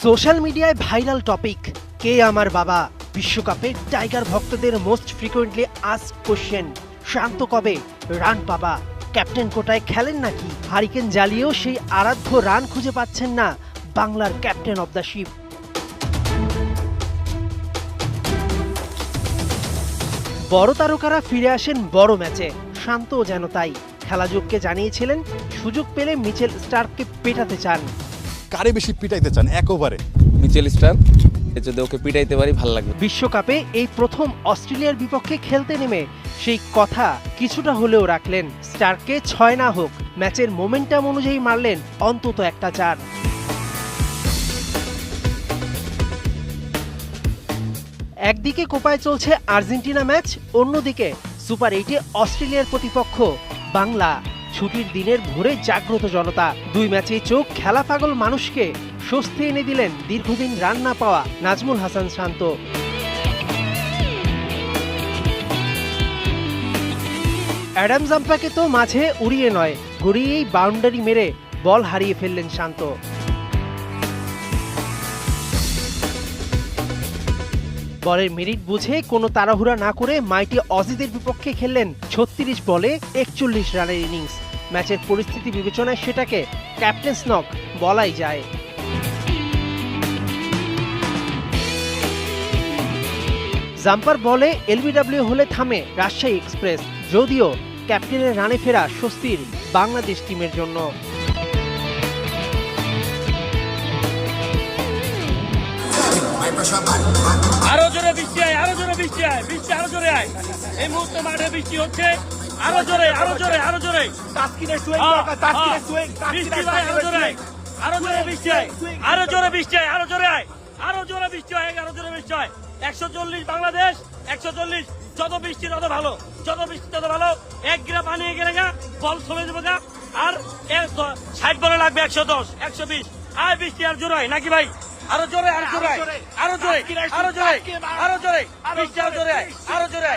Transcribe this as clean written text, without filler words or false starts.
Social মিডিয়ায় viral topic কে আমার বাবা। বিশ্বকাপে টাইগার ভক্তদের মোস্ট ফ্রিকোয়েন্টলি আস্কড কোশ্চেন, শান্ত কবে রান বাবা? ক্যাপ্টেন কোটায় খেলেন নাকি? হারিকেন জ্বালিয়েও সেই আরাধ্য রান খুঁজে পাচ্ছেন না বাংলার ক্যাপ্টেন অব দ্য শিপ। বড় তারকারা ফিরে আসেন বড় ম্যাচে, শান্তও যেন তাই। খেলাযোগকে জানিয়েছিলেন সুযোগ পেলে মিচেল স্টার্ককে পেটাতে চান। কারে বেশি পিটাইতে চান এক ওভারে? মিচেল স্টার্ক, যদি ওকে পিটাইতে পারি ভালো লাগবে। বিশ্বকাপে এই প্রথম অস্ট্রেলিয়ার বিপক্ষে খেলতে নেমে সেই কথা কিছুটা হলেও রাখলেন। স্টার্ককে 6 না হোক, ম্যাচের মোমেন্টাম অনুযায়ী মারলেন অন্তত একটা 4। একদিকে কোপায় চলছে আর্জেন্টিনা ম্যাচ, অন্যদিকে সুপার 8-এ অস্ট্রেলিয়ার প্রতিপক্ষ বাংলা। ছুটির দিনের ভোরে জাগ্রত জনতা। দুই ম্যাচে চোখ খেলা পাগল মানুষকে স্বস্তি এনে দিলেন দীর্ঘদিন রান না পাওয়া নাজমুল হাসান শান্ত। অ্যাডাম জাম্পাকে তো মাঝে উড়িয়ে নয়, গড়িয়েই বাউন্ডারি মেরে বল হারিয়ে ফেললেন শান্ত। বলের মিনিট বুঝে কোনো তাড়াহুড়া না করে মাইটি অজিদের বিপক্ষে খেললেন 36 বলে 41 রানের ইনিংস। ম্যাচের পরিস্থিতি বিবেচনায় সেটাকে ক্যাপ্টেন্স নক বলাই যায়। জাম্পার বলে এলবিডব্লিউ হলে থামে রাজশাহী এক্সপ্রেস, যদিও ক্যাপ্টেনের রানে ফেরা স্বস্তির বাংলাদেশ টিমের জন্য। আরো জোরে বৃষ্টি আয়, আরো জোরে বৃষ্টি আয়, বৃষ্টি আরো জোরে আয়। এই মুহূর্তে মাঠে বৃষ্টি হচ্ছে, আরো জোরে, আরো জোরে, আরো জোরে। বৃষ্টি ভাই আরো জোরে, আরো জোরে বৃষ্টি আয়, আরো জোরে বৃষ্টি আয়, আরো জোরে আয়, আরো জোরে বৃষ্টি হয়, আরো জোরে বৃষ্টি হয়। 140 বাংলাদেশ, 140। যত বৃষ্টি তত ভালো, যত বৃষ্টি তত ভালো। 1 গ্রাম পানি গেলে গা বল চলে যাবে গা। আর 60 বলে লাগবে 110, 120। আয় বৃষ্টি আর জোরে হয় নাকি ভাই? আরো জোরে, আরো জোরে, আরো জোরে, আরো জোরে, আরো জোরে, বৃষ্টি আরো জোরে, আরো জোরে।